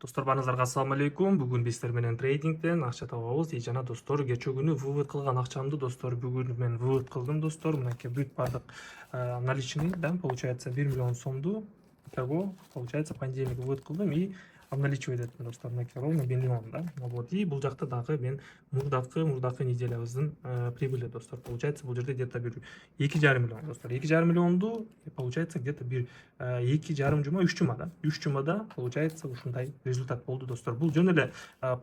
Достор баарыңыздарга ассаламу алейкум. Бүгүн биз сиздер менен трейдингден акча табабыз. Жана достор, кечээ күнү вывод кылган акчамды достор бүгүн мен вывод кылдым достор. Мынакей бүт бардык наличный, да, получается 1 миллион сомду. Итого, получается, понедельник вывод кылдым и обналичивать эттим достор. Мынакей ровно 1 миллион, да. Вот. И бул жакта дагы мен мурдакы неделябыздын прибыли достор. Получается, бул жерде где-то бир 2,5 миллион достор. 2,5 миллионду получается где-то бир 2,5 жума, 3 жума, да. 3 жумада получается ушундай результат болду достор. Бул жөн эле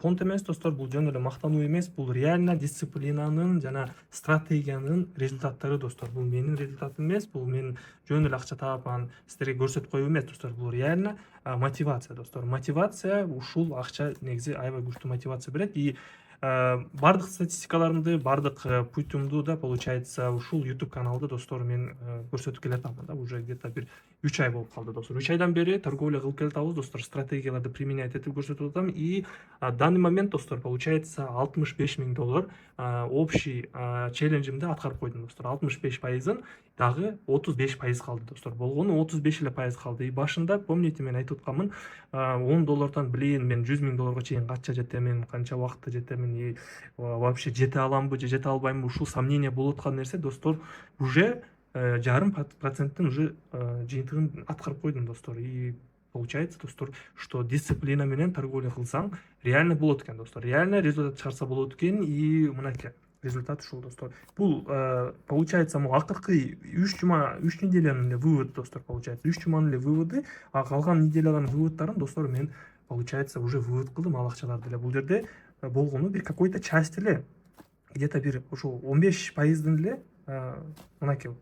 понт эмес достор, бул жөн эле мактануу эмес, бул реально дисциплинанын жана стратегиянын результаттары достор. Бул менин результатым эмес, бул мен жөн эле акча таап анан сиздерге көрсөтүп коюу эмес достор. Бул реально мотивация достор. Мотивация ушул акча негизи аябай күчтүү мотивация берет. И бардык статистикаларымды, бардык путюмду да, получается, ушул YouTube каналды достор мен көрсөтүп келатамын да, уже где-то бир 3 ай болуп калды достор. 3 айдан бери торговля кылып келатабыз достор, стратегияларды применять этип көрсөтүп атам. И данный момент достор, получается, 65 000 доллар общий челленджимди аткарып койдум достор. 65%, дагы 35% калды достор. Болгону 35 эле пайыз калды. И башында, помните, мен айтып атканмын, 10 доллардан билейин мен 100 000 долларга чейин кача жетемин, канча убакытта жетемин, и вообще жете аламбы же жете албаймбы, ушул сомнение болуп аткан нерсе достор. Уже жарым проценттин уже жыйынтыгын аткарып койдум достор. И получается достор, что дисциплина менен торговля кылсаң реально болот экен достор. Реально результат чыгарса болот экен. И мынакей результат ушул достор. Бул получается акыркы 3 жума, 3 неделянын эле вывод достор, получается. 3 жуманын эле выводы, а калган неделялардын выводдарын достор мен, получается, уже вывод кылдым ал акчаларды эле. Бул жерде болгону бир какой-то часть эле, где-то бир ушул 15%дын эле мынакей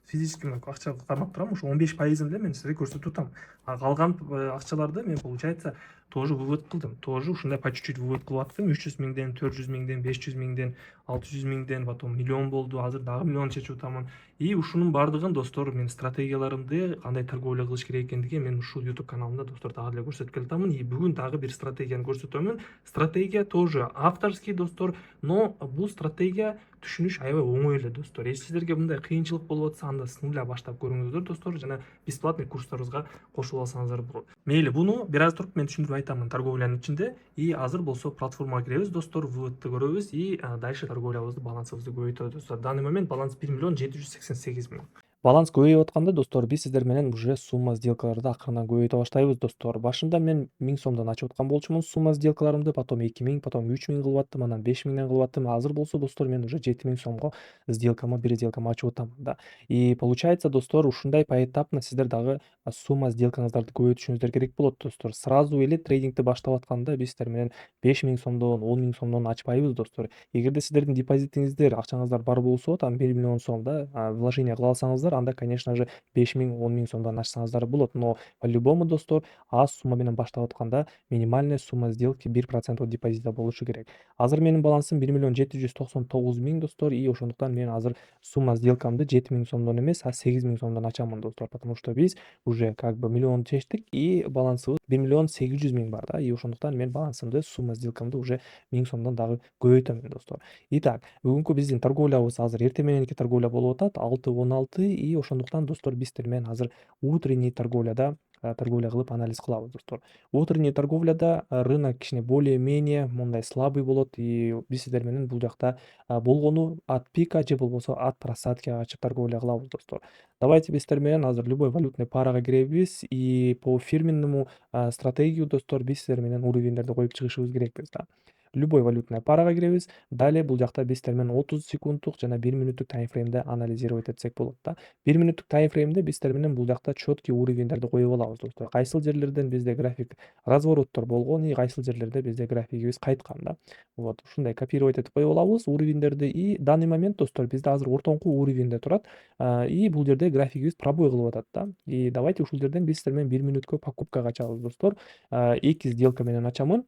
физически акча кармап турам, ошо 15%ын эле мен сизге көрсөтүп атам. А калган акчаларды мен, получается, тоже вывод кылдым. Тоже ушундай по чуть-чуть вывод кылып аттым. 300 000ден, 400 000ден, 500 000ден, 600 000ден, потом миллион болду. Азыр дагы миллион чечип атамын. И ушунун бардыгын достор, мен стратегияларымды кандай торговля кылыш керек экендиги мен ушул YouTube каналымда достор дагы эле көрсөтүп келатамын. И бүгүн дагы бир стратегияны көрсөтөмүн. Стратегия тоже авторский достор, но бул стратегия түшүнүш аябай оңой эле достор. Если сиздерге мындай кыйынчылык болуп атса, анда с нуля баштап көрүңүздөр достор, жана бесплатный курстарыбызга кошулуп алсаңыздар болот. Мейли, буну бир аз туруп мен түшүндүрүп айтамын торговлянын ичинде. И азыр болсо платформага киребиз достор, выводду көрөбүз и дальше торговлябызды, балансыбызды көбөйтөбүз достор. В данный момент баланс 1 миллион 788 000. Баланс көбөйүп атканда достор, биз сиздер менен уже сумма сделкаларды акырынан көбөйтө баштайбыз достор. Башында мен 1000 сомдон ачып аткан болчумун сумма сделкаларымды, потом 2000, потом 3000 кылып аттым, анан 5000ден кылып аттым. Азыр болсо достор, мен уже 7000 сомго бир сделкамы ачып атам да. И получается достор, ушундай поэтапно сиздер дагы сумма сделкаңыздарды көбөйтүшүңүздөр керек болот достор. Сразу эле трейдингди баштап атканда биз сиздер менен 5000 сомдон, 10 000 сомдон ачпайбыз достор. Эгерде сиздердин депозитиңиздер, акчаңыздар бар болсо, там 1 миллион сом да вложение кыла алсаңыздар, анда, конечно же, 5000, 10 000 сомдон ачсаңыздар болот. Но по-любому достор, аз сумма менен баштап атканда минимальная сумма сделки 1% от депозита болушу керек. Азыр менин балансым 1 миллион 799 000 достор, и ошондуктан мен азыр сумма сделкамды 7000 сомдон эмес, 8000 сомдон ачамын достор, потому что биз уже как бы миллион чечтик и балансыбыз 1 миллион 800 000 бар да, и ошондуктан мен балансымды, сумма сделкамды уже 1000 сомдон дагы көбөйтөмүн достор. Итак, бүгүнкү биздин торговлябыз азыр эртең мененки торговля болуп атат, 6:16, и ошондуктан достор биз сиздер менен азыр утренний торговляда торговля кылып анализ кылабыз достор. Утренний торговляда рынок кичине более-менее мындай слабый болот, и биз сиздер менен бул жакта болгону от пика же болбосо от просадкига качып торговля кылабыз достор. Давайте биз сиздер менен азыр любой валютный парага киребиз, и по фирменному стратегию достор, биз сиздер менен уровеньдерди коюп чыгышыбыз керекпиз да. Любой валютная парага киребиз. Далее бул жакта биз сиздер менен 30 секунддук жана 1 мүнөттүк таймфреймде анализировать этсек болот да. 1 мүнөттүк таймфреймде биз сиздер менен бул жакта четкий уровеньдерди коюп алабыз достор. Кайсыл жерлерден бизде график развороттор болгон, и кайсыл жерлерде бизде графигибиз кайткан да. Вот ушундай копировать этип коюп алабыз уровеньдерди, и данный момент достор бизде азыр ортоңку уровеньде турат, и бул жерде графигибиз пробой кылып атат да. И давайте ушул жерден биз сиздер менен 1 мүнөткө покупкага ачабыз достор. 2 сделка менен ачамын.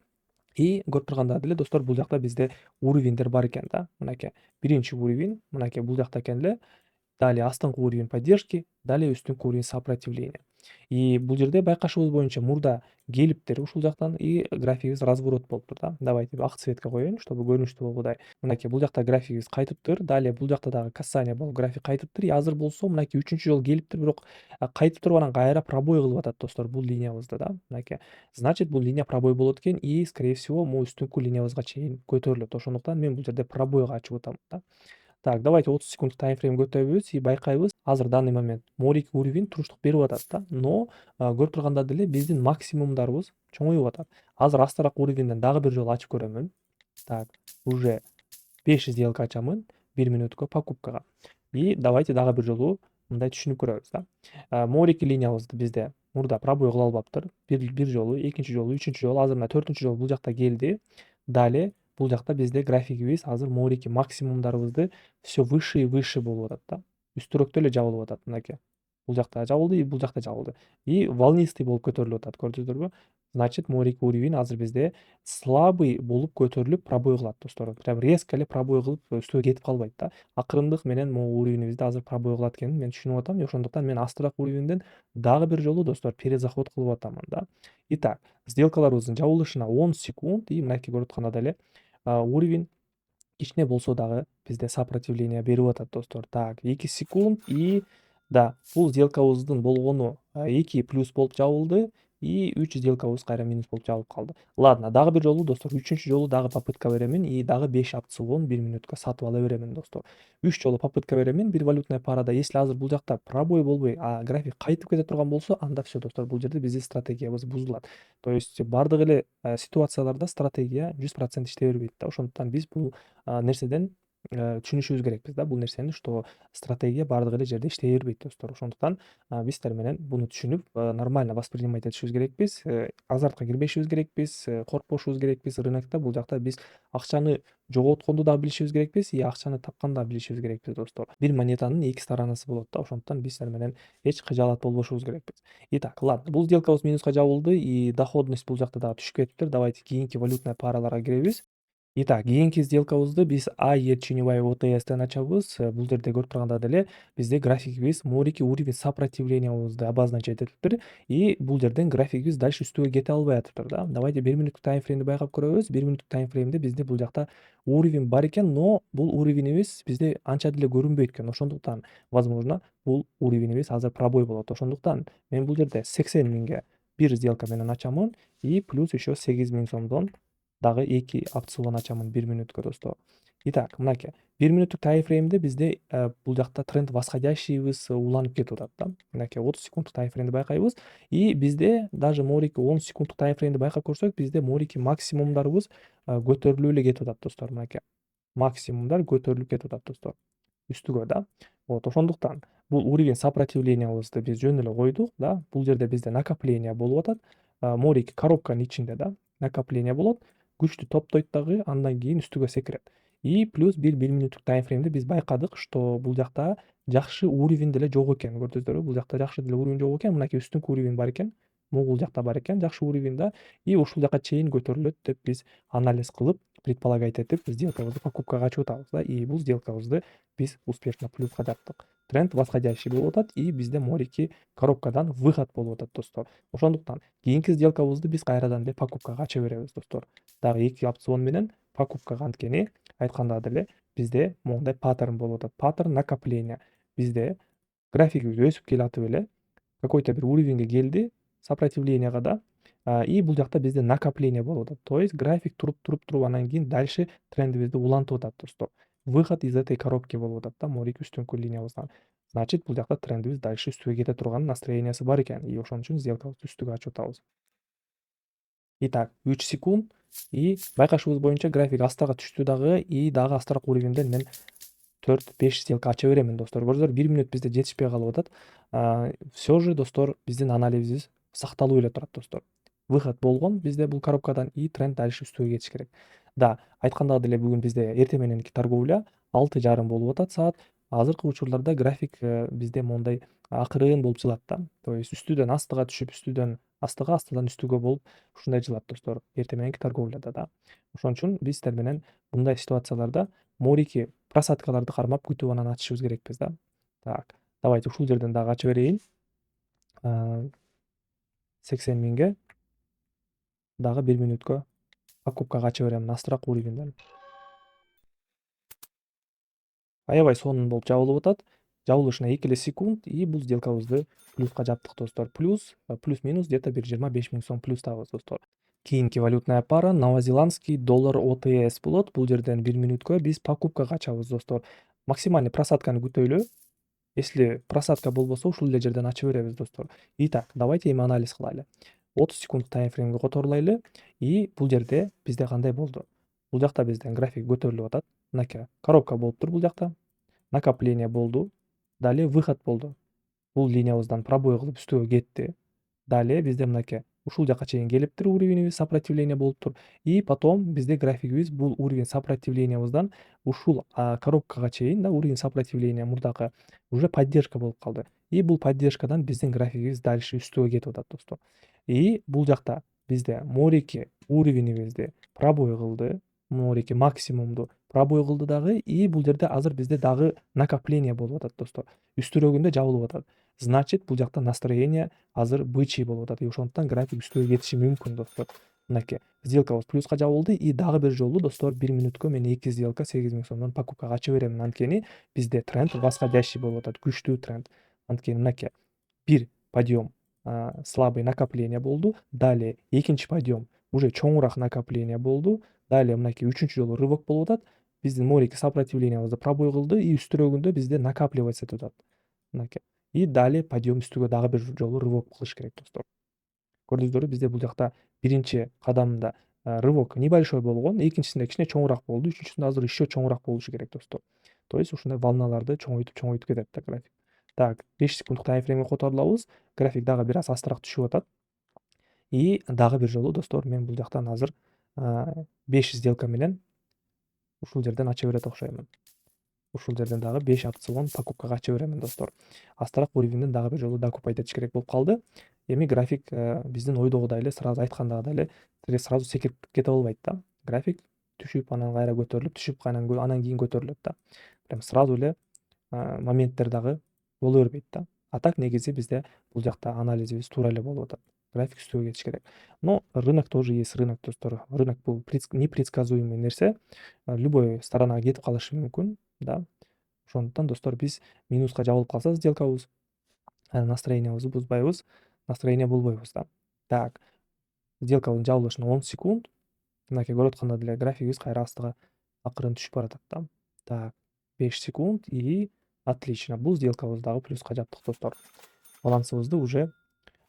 И көрүп тургандарды эле достор, бул жакта бизде уровеньдер бар экен да. Мынакей биринчи уровень, мынакей бул жакта экен эле. далее астыңкы уровень поддержки, далее үстүнкү уровень сопротивления. И бул жерде байкашыбыз боюнча мурда келиптир ушул жактан и графигибиз разворот болуптур да. Давайте ак цветке коеюн, чтобы көрүнүштүү болгудай. Мынакей бул жакта графигибиз кайтыптыр. Далее бул жакта дагы касание болуп график кайтыптыр. И азыр болсо мынакей үчүнчү жолу келиптир, бирок кайтып туруп анан кайра пробой кылып атат достор бул линиябызды да. Мынакей. Значит, бул линия пробой болот экен и скорее всего могу үстүнкү линиябызга чейин көтөрүлөт. Ошондуктан мен бул жерде пробойго ачып атам да. Так, давайте 30 секунддук таймфрейм көтөбүз и байкайбыз. Азыр данный момент морик уровень туруштук берип атат да. Но көрүп тургандай деле биздин максимумдарыбыз чоңоюп атат. Азыр астыраак уровеньден дагы бир жолу ачып көрөмүн. Так, уже 5 сделка ачамын 1 мүнөткө покупкага. И давайте дагы бир жолу мындай түшүнүп көрөбүз да. Морик линиябызды бизде мурда пробой кыла албаптыр. Бир жолу, экинчи жолу, үчүнчү жолу, азыр мына 4-чү жолу бул жакта келди. Далее бул жакта бизде графигибиз азыр морики максимумдарыбызды все выше и выше болуп атат да. Үстүрөөктө эле жабылып атат мынакей. Бул жакта жабылды и бул жакта жабылды. И волнистый болуп көтөрүлүп атат, көрдүңүздөрбү? Значит, морик уровень азыр бизде слабый болуп көтөрүлүп пробой кылат достор. Прям резко эле пробой кылып үстүгө кетип калбайт да. Акырындык менен могу уровенибизди азыр пробой кылат экенин мен түшүнүп атам. И ошондуктан мен астыраак уровеньден дагы бир жолу достор перезаход кылып атамын да. Итак, сделкаларыбыздын жабылышына 10 секунд и мынакей көрүп аткандай эле уровень кичине болсо дагы бизде сопротивление берип атат достор. Так, 2 секунд и да, бул сделкабыздын болгону 2 плюс болуп жабылды и 3 сделкабыз кайра минус болуп жабылып калды. Ладно, дагы бир жолу достор, үчүнчү жолу дагы попытка беремин и дагы 5 опцион 1 мүнөткө сатып ала беремин достор. 3 жолу попытка беремин бир валютная парада. Если азыр бул жакта пробой болбой, график кайтып кете турган болсо, анда все достор, бул жерде биздин стратегиябыз бузулат. То есть бардык эле ситуацияларда стратегия 100% иштей бербейт да. Ошондуктан биз бул нерседен түшүнүшүбүз керекпиз да, бул нерсени, что стратегия бардык эле жерде иштей бербейт достор. Ошондуктан биздер менен буну түшүнүп нормально воспринимать этишибиз керекпиз, азартка кирбешибиз керекпиз, коркпошубуз керекпиз. Рынокто бул жакта биз акчаны жоготконду да билишибиз керекпиз и акчаны тапканды да билишибиз керекпиз достор. Бир монетанын эки сторонасы болот да, ошондуктан биздер менен эч кыжаалат болбошубуз керекпиз. Итак, ладно, бул сделкабыз минуска жабылды и доходность бул жакта дагы түшүп кетиптир. Давайте кийинки валютная параларга киребиз. Итак, кийинки сделкабызды биз АЕ теневая ОТСтен ачабыз. Бул жерде көрүп тургандай деле бизде графигибиз морики уровень сопротивлениябызды обозначать этиптир и бул жерден графигибиз дальше үстүгө кете албай атыптыр да. Давайте 1 мүнөттүк таймфреймди байкап көрөбүз. 1 мүнөттүк таймфреймде бизде бул жакта уровень бар экен, но бул уровенибиз бизде анча деле көрүнбөйт экен. Ошондуктан возможно бул уровенибиз азыр пробой болот. Ошондуктан мен бул жерде 80 миңге бир сделка менен ачамын и плюс еще 8 миң сомдон дагы 2 опцион ачамын 1 мүнөткө достор. Итак, мынакей 1 мүнөттүк таймфреймде бизде бул жакта тренд восходящийбиз уланып кетип атат да. Мынакей 30 секунддук таймфреймди байкайбыз и бизде даже морики 10 секунддук таймфреймди байкап көрсөк, бизде морики максимумдарыбыз көтөрүлүп эле кетип атат достор. Мынакей максимумдар көтөрүлүп кетип атат достор үстүгө да. Вот ошондуктан бул уровень сопротивлениябызды биз жөн эле койдук да. Бул жерде бизде накопление болуп атат. Морики коробканын ичинде да накопление болот. Күчтүү топтойт дагы, андан кийин үстүгө секирет. И плюс бир мүнөттүк таймфреймде биз байкадык, что бул жакта жакшы уровень деле жок экен. Көрдүңүздөрбү? Бул жакта жакшы деле уровень жок экен. Мынакей үстүнкү уровень бар экен. Могул жакта бар экен, жакшы уровень да. И ушул жака чейин көтөрүлөт деп биз анализ кылып, предполагать этип сделкабызды покупкага ачып атабыз да. И бул сделкабызды биз успешно плюска жаптык. Тренд восходящий болуп атат и бизде морики коробкадан выход болуп атат достор. Ошондуктан кийинки сделкабызды биз кайрадан эле покупкага ача беребиз достор. Дагы 2 опцион менен покупкага, анткени айтканда деле бизде моундай паттерн болуп атат. Паттерн накопления. Бизде графигибиз өсүп келатып эле какой-то бир уровеньге келди, сопротивленияга да. И бул жакта бизде накопление болуп атат. То есть график туруп анан кийин дальше трендибизди улантып атат достор. Выход из этой коробки болуп атат да, морик үстүнкү линиябыздан. Значит, бул жакта трендибиз дальше үстүгө кете турган настроениясы бар экен. И ошон үчүн сделкабызды үстүгө ачып атабыз. Итак, 3 секунд и байкашыбыз боюнча график астага түштү дагы и дагы астыраак уровеньден мен 4-5 сделка ача беремин достор. Көрдүңүздөр, 1 мүнөт бизде жетишпей калып атат. Все же достор, биздин анализибиз сакталып эле турат достор. Выход болгон бизде бул коробкадан и тренд дальше үстүгө кетиш керек. Да, айткандай деле бүгүн бизде эртең мененки торговля 6:30 болуп атат саат. Азыркы учурларда график бизде моундай акырын болуп жылат да. То есть үстүдөн астыга түшүп, үстүдөн астыга, астыдан үстүгө болуп ушундай жылат достор эртең мененки торговляда да. Ошон үчүн биздер менен мындай ситуацияларда морики просадкаларды кармап күтүп анан ачышыбыз керекпиз да. Так, давайте ушул жерден дагы ача берейин. 80 миңге дагы 1 мүнөткө покупкага ача берем астыраак уровеньден. Аябай сонун болуп жабылып атат. Жабылышына 2 эле секунд и бул сделкабызды плюска жаптык достор. Плюс-минус где-то бир 25 миң сом плюстабыз достор. Кийинки валютная пара новозеландский доллар ОТС болот. Бул жерден 1 мүнөткө биз покупкага ачабыз достор. Максимальный просадканы күтөйлү. Если просадка болбосо ушул эле жерден ача беребиз достор. Итак, давайте эми анализ кылайлы. 30 секунд таймфреймге которулайлы и бул жерде бизде кандай болду? Бул жакта бизден график көтөрүлүп атат. Мынакей коробка болуптур бул жакта. Накопление болду. Далее выход болду. Бул линиябыздан пробой кылып үстүгө кетти. Далее бизде мынакей ушул жака чейин келиптир, уровенибиз сопротивление болуптур. И потом бизде графигибиз бул уровень сопротивлениябыздан ушул коробкага чейин, да, уровень сопротивления мурдакы уже поддержка болуп калды. И бул поддержкадан биздин графигибиз дальше үстүгө кетип атат достор. И бул жакта бизде морики уровенибизди пробой кылды. Морики максимумду пробой кылды дагы и бул жерде азыр бизде дагы накопление болуп атат достор. Үстүрөгүндө жабылып атат. Значит, бул жакта настроение азыр бычий болуп атат. И ошондуктан график үстүгө кетиши мүмкүн достор. Мынакей сделкабыз плюска жабылды и дагы бир жолу достор 1 мүнөткө мен 2 сделка 8 миң сомдон покупкага ача берем. Анткени бизде тренд восходящий болуп атат, күчтүү тренд. Анткени мынакей бир подъем слабый накопление болду. Далее экинчи подъем уже чоңураак накопление болду. Далее мынакей үчүнчү жолу рывок болуп атат. Биздин морики сопротивлениябызды пробой кылды и үстүрөгүндө бизде накапливаться этип атат. Мынакей. И далее подъем үстүгө дагы бир жолу рывок кылыш керек достор. Көрдүңүздөрбү, бизде бул жакта биринчи кадамында рывок небольшой болгон, экинчисинде кичине чоңураак болду, үчүнчүсүндө азыр еще чоңураак болушу керек достор. То есть ушундай волналарды чоңойтуп кетет да график. Так, 5 секунддук таймфреймге которулабыз. График дагы бир аз астыраак түшүп атат. И дагы бир жолу достор мен бул жактан азыр 5 сделка менен ушул жерден ача берет окшоймун. Ушул жерден дагы 5 опцион покупкага ача беремин достор. Астыраак уровеньден дагы бир жолу докупать этиш керек болуп калды. Эми график биздин ойдогудай эле сразу айткандагыдай эле сразу секирип кете болбойт да. График түшүп, анан кайра көтөрүлүп, түшүп, анан кийин көтөрүлөт да. Прям сразу эле моменттер дагы боло бербейт да. А так негизи бизде бул жакта анализибиз туура эле болуп атат. График үстүгө кетиш керек. Но рынок тоже есть рынок достор. Рынок бул непредсказуемый нерсе. Любой сторонага кетип калышы мүмкүн, да. Ошондуктан достор биз минуска жабылып калса сделкабыз, настроениябызды бузбайбыз, настроение болбойбуз да. Так, сделкабыздын жабылышына 10 секунд. Мынакей көрүп аткандай деле графигибиз кайра астыга акырын түшүп баратат да. Так, 5 секунд и отлично. Бул сделкабызды дагы плюска жаптык достор. Балансыбызды уже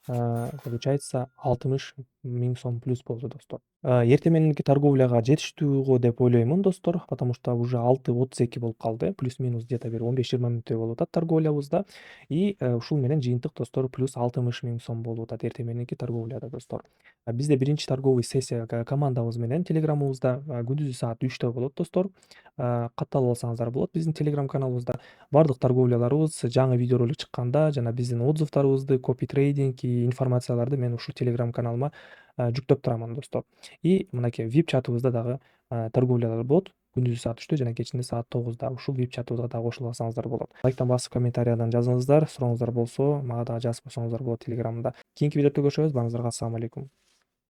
получается 60 миң сом плюс болду достор. Эртең мененки торговляга жетиштүү го деп ойлоймун достор, потому что уже 6:32 болуп калды. Плюс-минус где-то бир 15-20 мүнөттөй болуп атат торговлябызда. И ушул менен жыйынтык достор плюс 60 миң сом болуп атат эртең мененки торговляда достор. Бизде биринчи торговый сессия командабыз менен телеграмыбызда күндүзү саат 3тө болот достор. Катталып алсаңыздар болот биздин телеграм каналыбызда. Бардык торговляларыбыз жаңы видеоролик чыкканда жана биздин отзывдарыбызды, копи трейдинг информацияларды мен ушул телеграм каналыма жүктөп турамын достор. И мынакей VIP чатыбызда дагы торговлялар болот. Күндүзү саат 3тө жана кечинде саат 9да. Ушул VIP чатыбызга дагы кошулуп алсаңыздар болот. Лайктан басып, комментариядан жазыңыздар. Сурооңуздар болсо, мага дагы жазып койсоңуздар болот телеграмда. Кийинки видеода көрүшөбүз. Баарыңыздарга ассаламу алейкум.